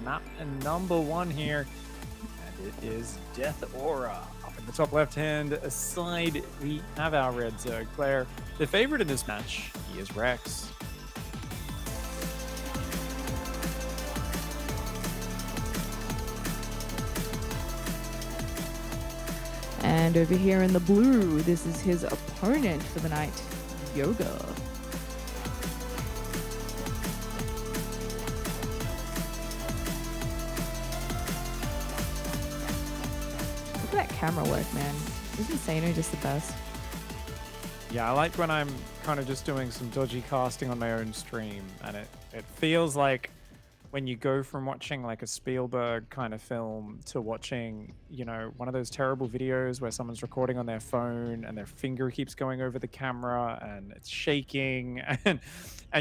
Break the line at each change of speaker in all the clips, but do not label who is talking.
map and number 1 here. And it is Death Aura. Up in the top left-hand side, we have our red Zerg player. The favorite in this match, he is Rex.
And over here in the blue, this is his opponent for the night, YoGer. Look at that camera work, man. Isn't Sano just the best?
Yeah, I like when I'm kind of just doing some dodgy casting on my own stream, and it feels like when you go from watching like a Spielberg kind of film to watching, you know, one of those terrible videos where someone's recording on their phone and their finger keeps going over the camera and it's shaking and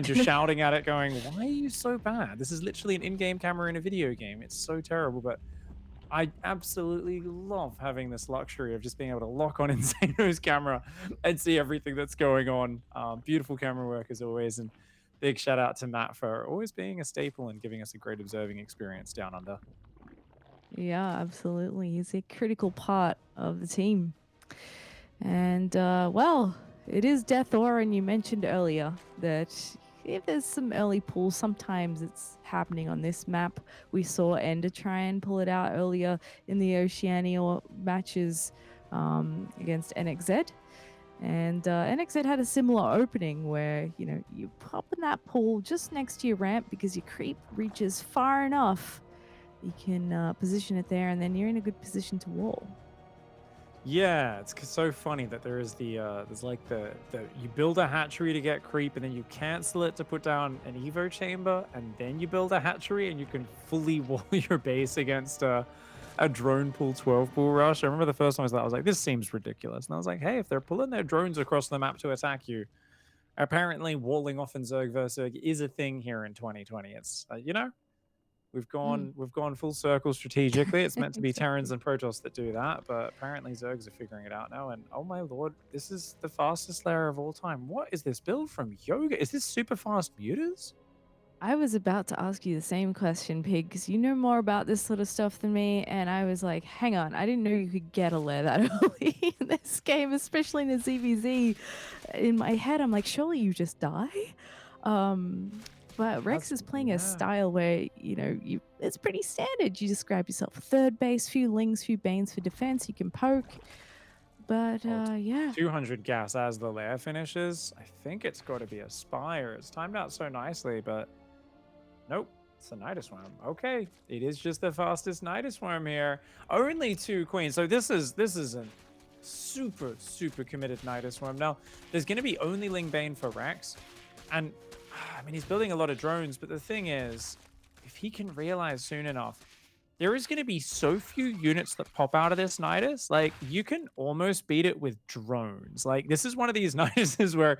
you're shouting at it going, why are you so bad? This is literally an in-game camera in a video game. It's so terrible, but I absolutely love having this luxury of just being able to lock on Insano's camera and see everything that's going on. Beautiful camera work as always, and big shout out to Matt for always being a staple and giving us a great observing experience down under.
Yeah, absolutely. He's a critical part of the team. And, well, it is Death Aura, and you mentioned earlier that if there's some early pulls, sometimes it's happening on this map. We saw Ender try and pull it out earlier in the Oceania matches against NXZ. And NXZ had a similar opening where, you know, you pop in that pool just next to your ramp because your creep reaches far enough. You can position it there, and then you're in a good position to wall.
Yeah, it's so funny that there is there's like the you build a hatchery to get creep, and then you cancel it to put down an Evo chamber, and then you build a hatchery, and you can fully wall your base against a drone pool 12 pool rush. I remember the first time I was like, this seems ridiculous. And I was like, hey, if they're pulling their drones across the map to attack you, apparently walling off in Zerg vs Zerg is a thing here in 2020. It's, you know, we've gone full circle strategically. It's meant to be Terrans and Protoss that do that, but apparently Zergs are figuring it out now. And oh my lord, this is the fastest layer of all time. What is this build from YoGer? Is this super fast mutas?
I was about to ask you the same question, Pig, because you know more about this sort of stuff than me, and I was like, hang on, I didn't know you could get a lair that early in this game, especially in the ZVZ. In my head, I'm like, surely you just die? But Rex is playing a style where, you know, it's pretty standard. You just grab yourself a third base, few lings, few banes for defense, you can poke. But, yeah.
200 gas as the lair finishes. I think it's got to be a Spire. It's timed out so nicely, but nope, it's a Nidus Worm. Okay, it is just the fastest Nidus Worm here. Only 2 queens. So this is a super committed Nidus Worm. Now, there's going to be only Ling Bane for Rex. And, I mean, he's building a lot of drones, but the thing is, if he can realize soon enough, there is going to be so few units that pop out of this Nidus. Like, you can almost beat it with drones. Like, this is one of these Niduses where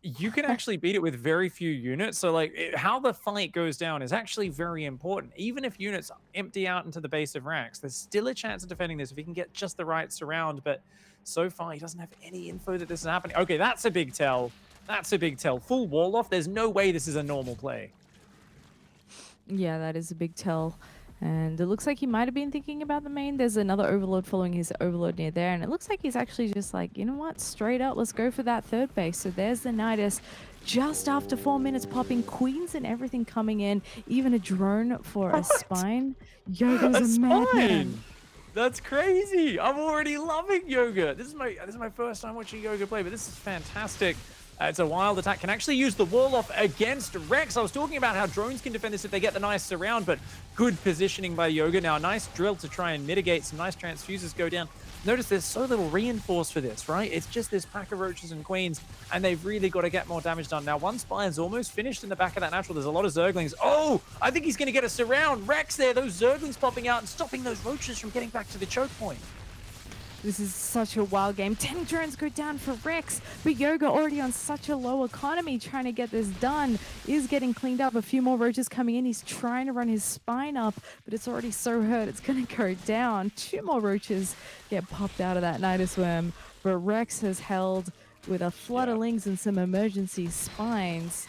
you can actually beat it with very few units. So, like, how the fight goes down is actually very important. Even if units empty out into the base of Rex, there's still a chance of defending this if he can get just the right surround. But so far, he doesn't have any info that this is happening. Okay, that's a big tell. That's a big tell. Full wall off. There's no way this is a normal play.
Yeah, that is a big tell. And it looks like he might have been thinking about the main. There's another Overlord following his Overlord near there. And it looks like he's actually just like, you know what? Straight up, let's go for that third base. So there's the Nidus. Just after 4 minutes popping, queens and everything coming in. Even a drone for a spine. YoGer's a madman.
That's crazy. I'm already loving YoGer. This is my first time watching YoGer play, but this is fantastic. It's a wild attack. Can actually use the wall off against Rex. I was talking about how drones can defend this if they get the nice surround, but good positioning by YoGer. Now, a nice drill to try and mitigate. Some nice transfuses go down. Notice there's so little reinforce for this, right? It's just this pack of roaches and queens, and they've really got to get more damage done. Now, one Spire's almost finished in the back of that natural. There's a lot of Zerglings. Oh, I think he's going to get a surround. Rex there, those Zerglings popping out and stopping those roaches from getting back to the choke point.
This is such a wild game. 10 drones go down for Rex, but YoGer already on such a low economy trying to get this done. Is getting cleaned up. A few more roaches coming in. He's trying to run his spine up, but it's already so hurt. It's going to go down. 2 more roaches get popped out of that Nidus Worm, but Rex has held with a flood of lings and some emergency spines.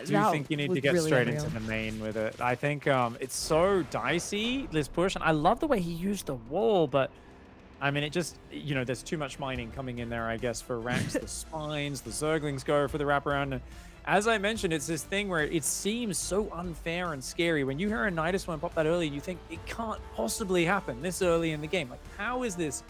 do
that
think you need
was
to get
really
straight into
unreal.
the main with it. I think it's so dicey, this push, and I love the way he used the wall, but I mean, it just, there's too much mining coming in there, I guess, for Rex. The spines, the Zerglings go for the wraparound. And as I mentioned, it's this thing where it seems so unfair and scary. When you hear a Nidus one pop that early, you think it can't possibly happen this early in the game. Like, how is this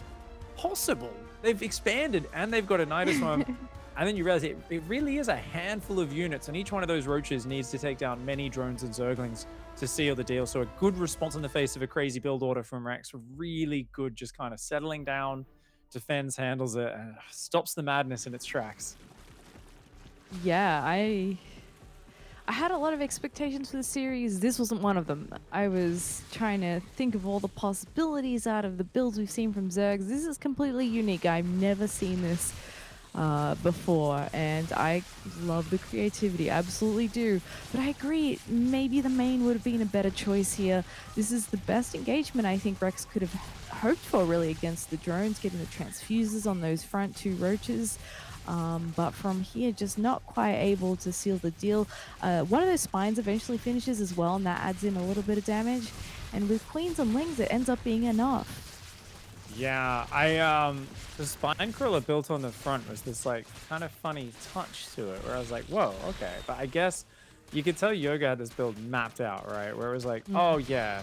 possible? They've expanded and they've got a Nidus one. And then you realize it really is a handful of units, and each one of those roaches needs to take down many drones and Zerglings to seal the deal. So a good response in the face of a crazy build order from Rex. Really good, just kind of settling down, defends, handles it, and stops the madness in its tracks.
Yeah, I had a lot of expectations for the series. This wasn't one of them. I was trying to think of all the possibilities out of the builds we've seen from Zergs. This is completely unique. I've never seen this before, and I love the creativity, absolutely do. But I agree, maybe the main would have been a better choice here. This is the best engagement I think Rex could have hoped for, really, against the drones, getting the transfuses on those front two roaches. But from here, just not quite able to seal the deal. One of those spines eventually finishes as well, and that adds in a little bit of damage. And with queens and lings, it ends up being enough.
Yeah, the spine crawler built on the front was this like kind of funny touch to it where I was like, whoa, okay. But I guess you could tell YoGer had this build mapped out, right? Where it was like, oh yeah,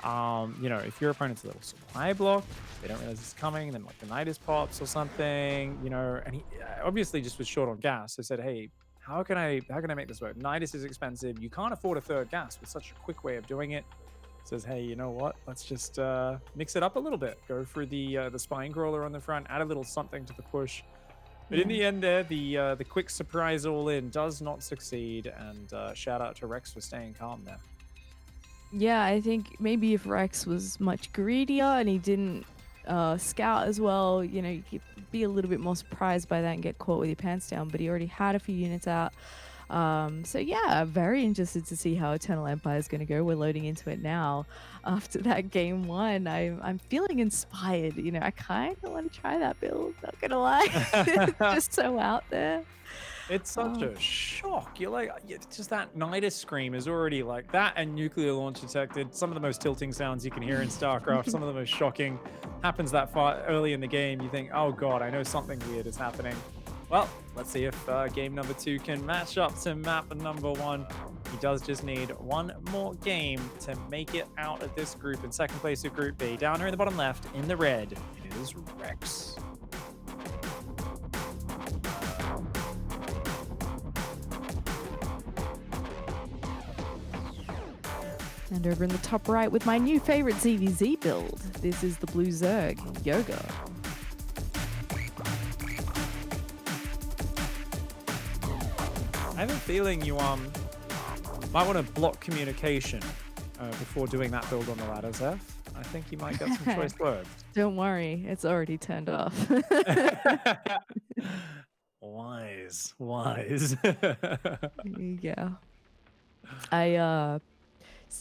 if your opponent's a little supply block, they don't realize it's coming, then like the Nidus pops or something, and he obviously just was short on gas. So said, hey, how can I make this work? Nidus is expensive. You can't afford a third gas with such a quick way of doing it. Says, hey, you know what? Let's just mix it up a little bit. Go for the spine crawler on the front, add a little something to the push. But in
Yeah.
the end, there, the quick surprise all in does not succeed. And shout out to Rex for staying calm there.
Yeah, I think maybe if Rex was much greedier and he didn't scout as well, you could be a little bit more surprised by that and get caught with your pants down. But he already had a few units out. So yeah, very interested to see how Eternal Empire is going to go. We're loading into it now. After that game one, I'm feeling inspired. I kind of want to try that build. Not gonna lie, it's just so out there.
It's such
Oh,
a shock. You're like, just that Nidus scream is already like that, and nuclear launch detected. Some of the most tilting sounds you can hear in StarCraft. Some of the most shocking happens that far early in the game. You think, oh god, I know something weird is happening. Well, let's see if game number 2 can match up to map number 1. He does just need one more game to make it out of this group in second place of Group B. Down here in the bottom left, in the red, it is Rex.
and over in the top right with my new favorite ZVZ build. This is the Blue Zerg, YoGer.
I have a feeling you might want to block communication before doing that build on the ladder, Zeph. I think you might get some choice words.
Don't worry, it's already turned off.
Wise, wise.
Yeah.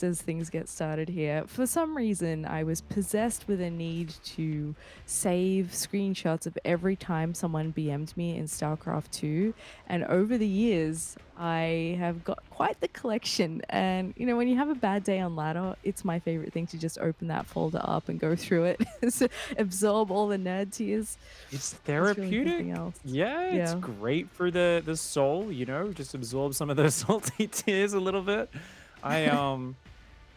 As things get started here, for some reason I was possessed with a need to save screenshots of every time someone BM'd me in StarCraft 2, and over the years I have got quite the collection. And when you have a bad day on ladder, it's my favorite thing to just open that folder up and go through it, so absorb all the nerd tears.
It's
It's really
therapeutic.
something else.
Yeah, it's
Yeah.
great for the soul, just absorb some of those salty tears a little bit.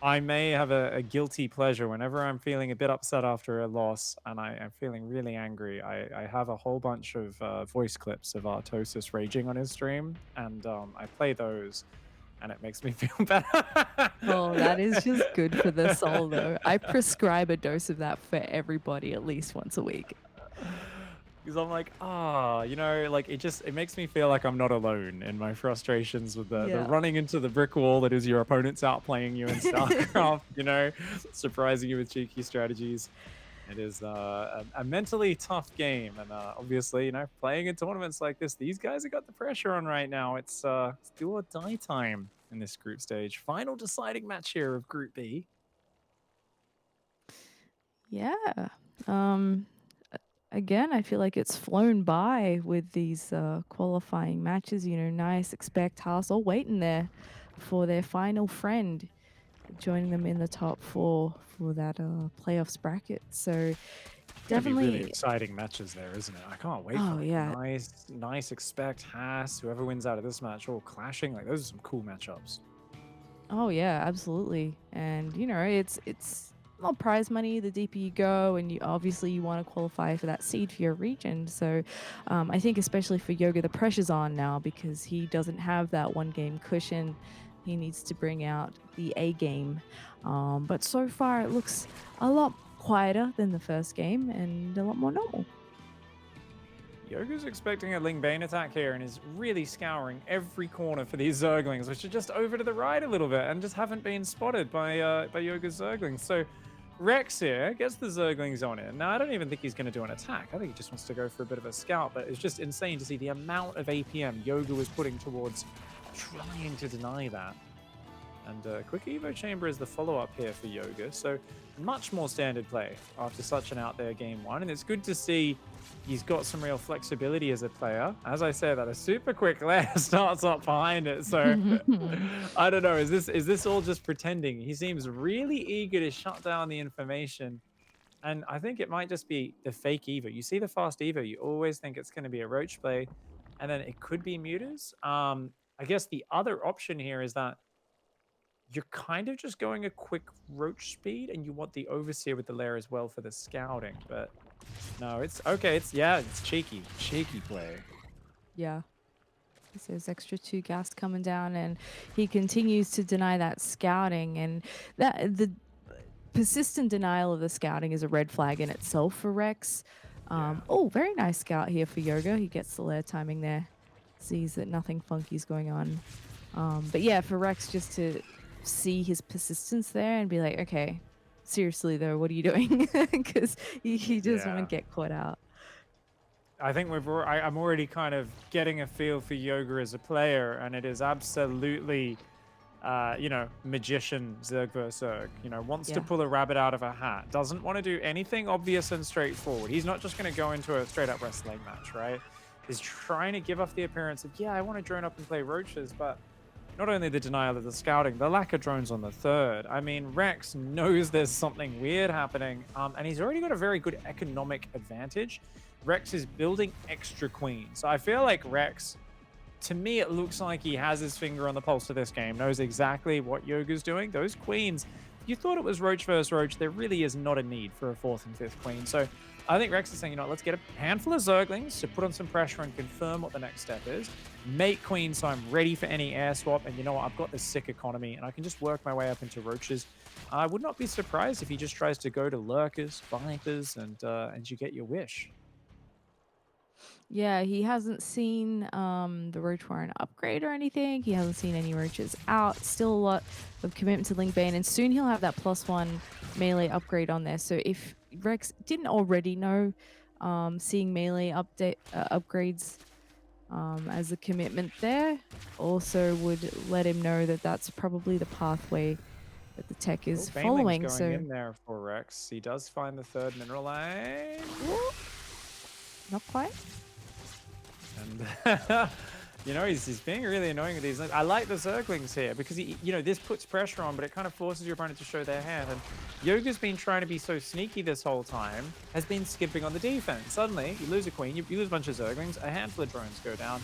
I may have a guilty pleasure whenever I'm feeling a bit upset after a loss and I'm feeling really angry. I have a whole bunch of voice clips of Artosis raging on his stream, and I play those, and it makes me feel better.
Oh, that is just good for the soul, though. I prescribe a dose of that for everybody at least once a week.
Because I'm like, like it makes me feel like I'm not alone in my frustrations with the
Yeah.
running into the brick wall that is your opponent's outplaying you in StarCraft, surprising you with cheeky strategies. It is a mentally tough game, and obviously, playing in tournaments like this, these guys have got the pressure on right now. It's do or die time in this group stage. Final deciding match here of Group B.
Yeah. Um, again, I feel like it's flown by with these qualifying matches. You know, Nice, Expect, Haas all waiting there for their final friend, joining them in the top four for that playoffs bracket. So
Going to be really
definitely,
exciting matches there, isn't it? I can't wait for
oh
like
yeah,
nice Expect, Haas, whoever wins out of this match, all clashing. Like those are some cool matchups.
oh yeah, absolutely. And you know, it's more prize money the deeper you go, and you obviously you want to qualify for that seed for your region. So I think especially for YoGer, the pressure's on now because he doesn't have that one game cushion. He needs to bring out the A game. But so far it looks a lot quieter than the first game and a lot more normal.
YoGer's expecting a Ling Bane attack here and is really scouring every corner for these Zerglings, which are just over to the right a little bit and just haven't been spotted by YoGer's Zerglings. So Rex here gets the Zerglings on in. Now, I don't even think he's going to do an attack. I think he just wants to go for a bit of a scout, but it's just insane to see the amount of APM YoGer was putting towards trying to deny that. And Quick Evo Chamber is the follow-up here for YoGer, so much more standard play after such an out there game one, and it's good to see he's got some real flexibility as a player. As I said, that a super quick layer starts up behind it, so I don't know, is this all just pretending? He seems really eager to shut down the information, and I think it might just be the fake Evo. You see the fast Evo, you always think it's going to be a Roach play, and then it could be Mutas. I guess the other option here is that you're kind of just going a quick roach speed and you want the overseer with the lair as well for the scouting, but no, it's okay. It's cheeky play.
Yeah. There's extra 2 gas coming down, and he continues to deny that scouting, and that the persistent denial of the scouting is a red flag in itself for Rex.
Yeah.
Oh, very nice scout here for YoGer. He gets the lair timing there, sees that nothing funky's going on. But yeah, for Rex just to see his persistence there and be like, okay, seriously though, what are you doing? Because he doesn't want to get caught out.
I think I'm already kind of getting a feel for YoGer as a player, and it is absolutely, magician Zerg versus Zerg. Wants to pull a rabbit out of a hat. Doesn't want to do anything obvious and straightforward. He's not just going to go into a straight up wrestling match, right? He's trying to give off the appearance of, yeah, I want to drone up and play roaches, but not only the denial of the scouting, the lack of drones on the third. I mean, Rex knows there's something weird happening, and he's already got a very good economic advantage. Rex is building extra queens. So I feel like Rex, to me, it looks like he has his finger on the pulse of this game, knows exactly what YoGer's doing. Those queens, if you thought it was Roach versus Roach, there really is not a need for a 4th and 5th queen. So I think Rex is saying, let's get a handful of Zerglings to put on some pressure and confirm what the next step is. Make queens so I'm ready for any air swap. And you know what? I've got this sick economy and I can just work my way up into Roaches. I would not be surprised if he just tries to go to Lurkers, Vipers, and you get your wish.
Yeah, he hasn't seen the Roach Warren upgrade or anything. He hasn't seen any Roaches out. Still a lot of commitment to Ling Bane, and soon he'll have that +1 melee upgrade on there. So if Rex didn't already know, seeing melee upgrades as a commitment there also would let him know that that's probably the pathway that the tech is following.
Going
so
in there for Rex. He does find the 3rd mineral line.
Not quite.
And he's being really annoying with these. I like the Zerglings here because this puts pressure on, but it kind of forces your opponent to show their hand. And YoGer's been trying to be so sneaky this whole time, has been skipping on the defense. Suddenly, you lose a queen, you lose a bunch of Zerglings, a handful of drones go down.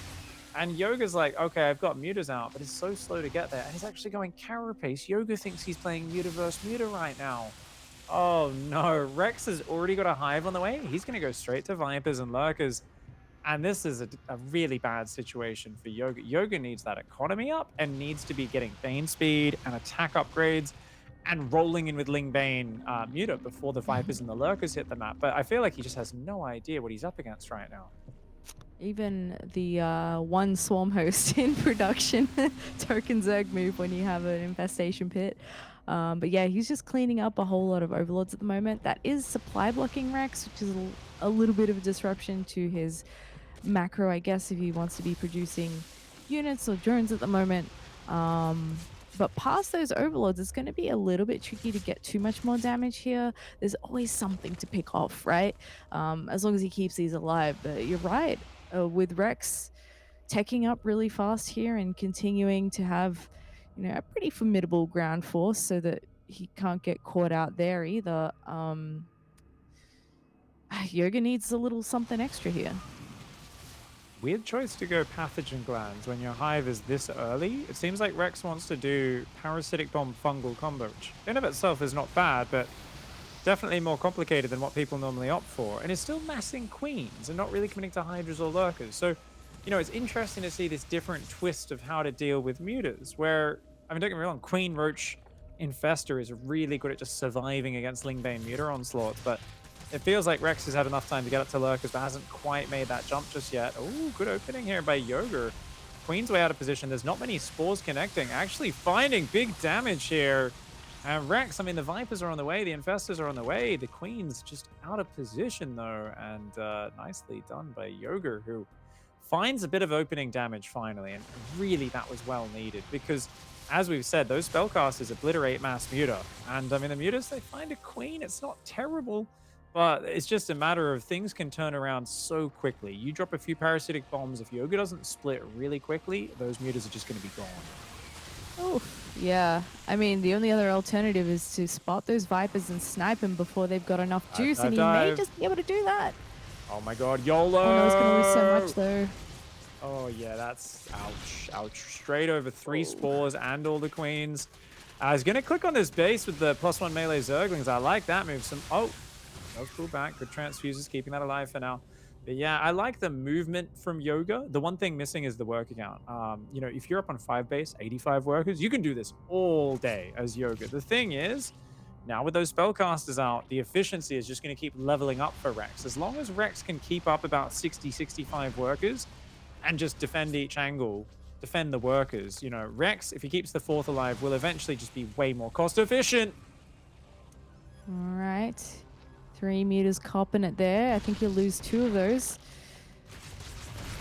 And YoGer's like, okay, I've got Mutas out, but it's so slow to get there. And he's actually going carapace. YoGer thinks he's playing Muta versus Muta right now. Oh no, Rex has already got a hive on the way. He's going to go straight to Vipers and Lurkers. And this is a really bad situation for YoGer. YoGer needs that economy up and needs to be getting Bane speed and attack upgrades and rolling in with Ling Bane Muta before the Vipers and the Lurkers hit the map. But I feel like he just has no idea what he's up against right now.
Even the one swarm host in production token Zerg move when you have an infestation pit. But yeah, he's just cleaning up a whole lot of overlords at the moment. That is supply blocking Rex, which is a little bit of a disruption to his macro, I guess, if he wants to be producing units or drones at the moment. but past those overlords, it's going to be a little bit tricky to get too much more damage here. There's always something to pick off, right? As long as he keeps these alive. But you're right, with Rex teching up really fast here and continuing to have, a pretty formidable ground force so that he can't get caught out there either. YoGer needs a little something extra here.
Weird choice to go pathogen glands when your hive is this early. It seems like Rex wants to do parasitic bomb fungal combo, which in of itself is not bad, but definitely more complicated than what people normally opt for. And is still massing queens and not really committing to hydras or lurkers. So, it's interesting to see this different twist of how to deal with mutas, where, I mean, don't get me wrong, Queen Roach Infester is really good at just surviving against Lingbane muta onslaughts, but it feels like Rex has had enough time to get up to lurkers, but hasn't quite made that jump just yet. Oh, good opening here by YoGer. Queen's way out of position. There's not many spores connecting. Actually finding big damage here. And Rex, I mean, the Vipers are on the way. The Infestors are on the way. The Queen's just out of position, though. And nicely done by YoGer, who finds a bit of opening damage finally. And really, that was well needed because, as we've said, those spellcasters obliterate mass muta. And, I mean, the mutas, they find a Queen. It's not terrible. But it's just a matter of things can turn around so quickly. You drop a few parasitic bombs. If YoGer doesn't split really quickly, those mutas are just going to be gone.
Oh, yeah. I mean, the only other alternative is to spot those Vipers and snipe them before they've got enough juice, and he may just be able to do that.
Oh my god, YOLO!
Oh no, it's going to lose so much, though.
Oh yeah, that's ouch. Ouch. Straight over 3 spores and all the queens. I was going to click on this base with the +1 melee Zerglings. I like that move. Does pull back. Good transfuses, keeping that alive for now. But yeah, I like the movement from YoGer. The one thing missing is the work count. If you're up on 5 base, 85 workers, you can do this all day as YoGer. The thing is, now with those spellcasters out, the efficiency is just going to keep leveling up for Rex. As long as Rex can keep up about 60, 65 workers and just defend each angle, defend the workers, Rex, if he keeps the 4th alive, will eventually just be way more cost efficient.
All right. 3 meters copping it there. I think you'll lose 2 of those.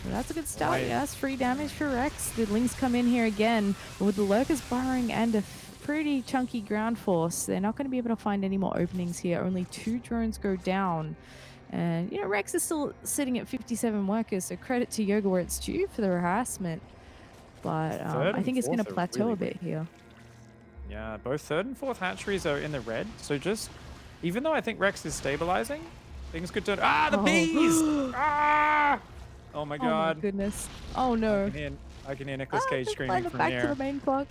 Well, that's a good start. Yeah, that's free damage for Rex. The Lings come in here again. But with the Lurkers burrowing and a pretty chunky ground force, they're not going to be able to find any more openings here. Only 2 drones go down. And, Rex is still sitting at 57 workers, so credit to YoGer where it's due for the harassment. But I think it's going to plateau really a bit here.
Yeah, both 3rd and 4th hatcheries are in the red. So just... even though I think Rex is stabilizing, things could turn... the bees! Oh my god.
Oh my goodness. Oh no.
I can hear Nicolas Cage screaming from
back
here.
to the main clock.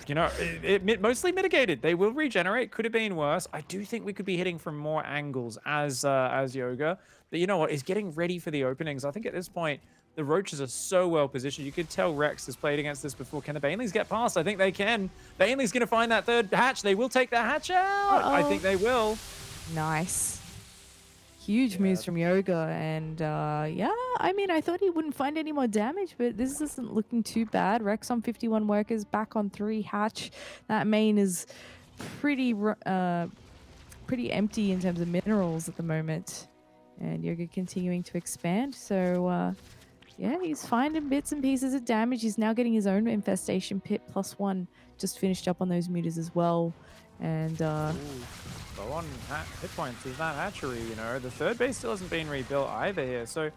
It mostly mitigated. They will regenerate. Could have been worse. I do think we could be hitting from more angles as YoGer. But you know what? He's getting ready for the openings. I think at this point, the Roaches are so well positioned. You could tell Rex has played against this before. Can the Banelings get past? I think they can. Banelings going to find that 3rd hatch. They will take that hatch out. I think they will.
Nice. Huge moves from YoGer. And I mean, I thought he wouldn't find any more damage, but this isn't looking too bad. Rex on 51 workers, back on 3 hatch. That main is pretty empty in terms of minerals at the moment. And YoGer continuing to expand. So, yeah, he's finding bits and pieces of damage. He's now getting his own infestation pit +1. Just finished up on those mutas as well. And
low on hit points is that hatchery, The 3rd base still hasn't been rebuilt either here. So,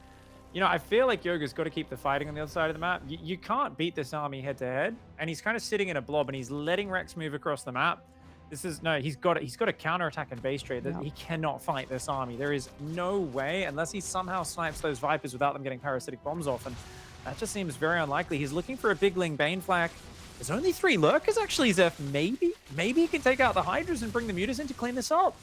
I feel like YoGer's got to keep the fighting on the other side of the map. You can't beat this army head to head. And he's kind of sitting in a blob and he's letting Rex move across the map. He's got a counterattack and base trade that he cannot fight this army. There is no way unless he somehow snipes those Vipers without them getting parasitic bombs off, and that just seems very unlikely. He's looking for a big Ling Bane flag. There's only 3 lurkers actually, Zeph. Maybe he can take out the Hydras and bring the mutas in to clean this up.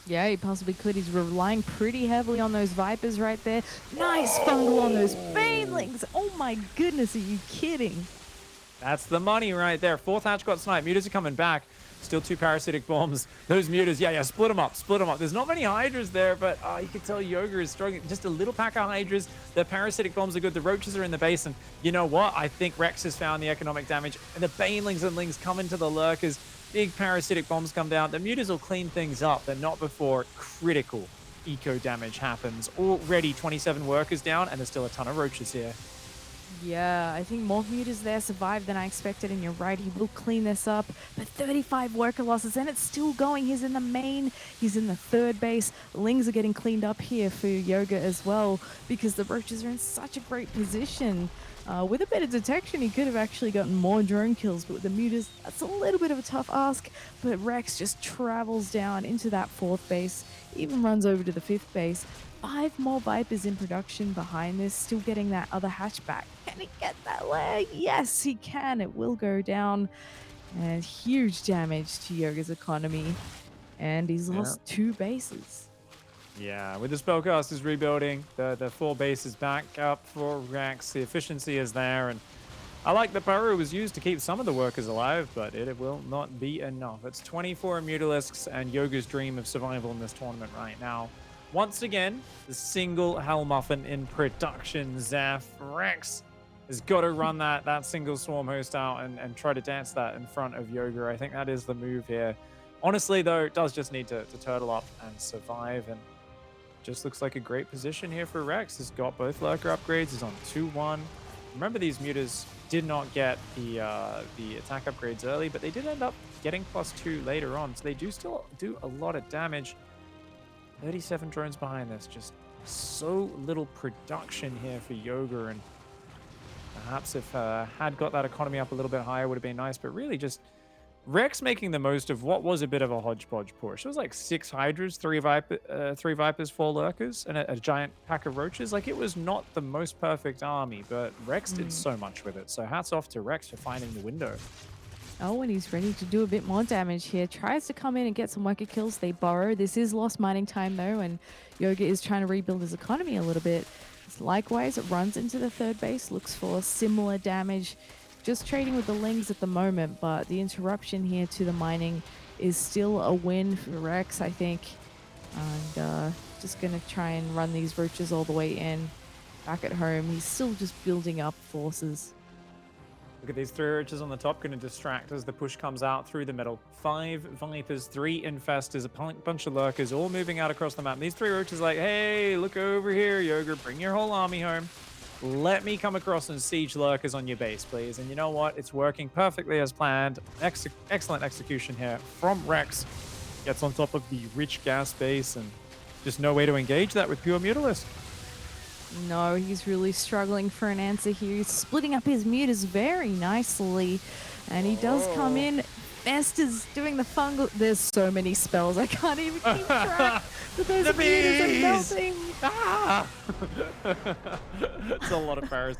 Yeah, he possibly could. He's relying pretty heavily on those Vipers right there. Nice fungal on those Banelings. Oh my goodness, are you kidding?
That's the money right there. 4th hatch got sniped. Mutas are coming back. Still 2 parasitic bombs. Those mutas, split them up. There's not many Hydras there, but you can tell YoGer is struggling. Just a little pack of Hydras. The parasitic bombs are good. The Roaches are in the base, and you know what? I think Rex has found the economic damage, and the Banelings and Lings come into the Lurkers. Big parasitic bombs come down. The mutas will clean things up, but not before critical eco damage happens. Already 27 workers down, and there's still a ton of Roaches here.
Yeah, I think more mutas there survived than I expected, and you're right, he will clean this up. But 35 worker losses, and it's still going. He's in the main, he's in the third base. Lings are getting cleaned up here for YoGer as well, because the roaches are in such a great position. With a bit of detection, he could have actually gotten more drone kills, but with the mutas, that's a little bit of a tough ask. But Rex just travels down into that fourth base, even runs over to the fifth base. 5 more Vipers in production behind this, still getting that other hatchback. Can he get that leg? Yes, he can. It will go down. And huge damage to YoGer's economy. And he's
Yeah.
lost 2 bases.
Yeah, with the spellcasters rebuilding, the 4 bases back up for Rex. The efficiency is there, and I like the Burrow was used to keep some of the workers alive, but it will not be enough. It's 24 Mutalisks and YoGer's dream of survival in this tournament right now. Once again, the single Hellmuffin in production. Zeph Rex has got to run that single Swarm host out and try to dance that in front of YoGer. I think that is the move here. Honestly, though, it does just need to turtle up and survive, and just looks like a great position here for Rex. He's got both lurker upgrades. He's on 2-1. Remember, these mutas did not get the attack upgrades early, but they did end up getting +2 later on, so they do still do a lot of damage. 37 drones behind this, just so little production here for YoGer, and perhaps if had got that economy up a little bit higher would have been nice, but really just Rex making the most of what was a bit of a hodgepodge push. It was like 6 Hydras, 3 Vipers, 4 Lurkers, and a giant pack of Roaches. Like, it was not the most perfect army, but Rex did so much with it. So hats off to Rex for finding the window.
Oh, and he's ready to do a bit more damage here. Tries to come in and get some worker kills. They borrow. This is lost mining time, though, and YoGer is trying to rebuild his economy a little bit. Likewise, it runs into the third base, looks for similar damage. Just trading with the Lings at the moment, but the interruption here to the mining is still a win for Rex, I think. And just going to try and run these roaches all the way in. Back at home, he's still just building up forces.
Look at these 3 Roaches on the top, going to distract as the push comes out through the middle. 5 Vipers, 3 Infestors, a bunch of Lurkers, all moving out across the map. And these 3 Roaches like, hey, look over here, YoGer, bring your whole army home. Let me come across and siege Lurkers on your base, please. And you know what? It's working perfectly as planned. Excellent execution here from Rex. Gets on top of the rich gas base, and just no way to engage that with pure Mutalist.
No, he's really struggling for an answer here. He's splitting up his mutas very nicely. And he does come in. Best is doing the fungal. There's so many spells, I can't even keep track. But those mutas are melting.
Ah! It's a lot of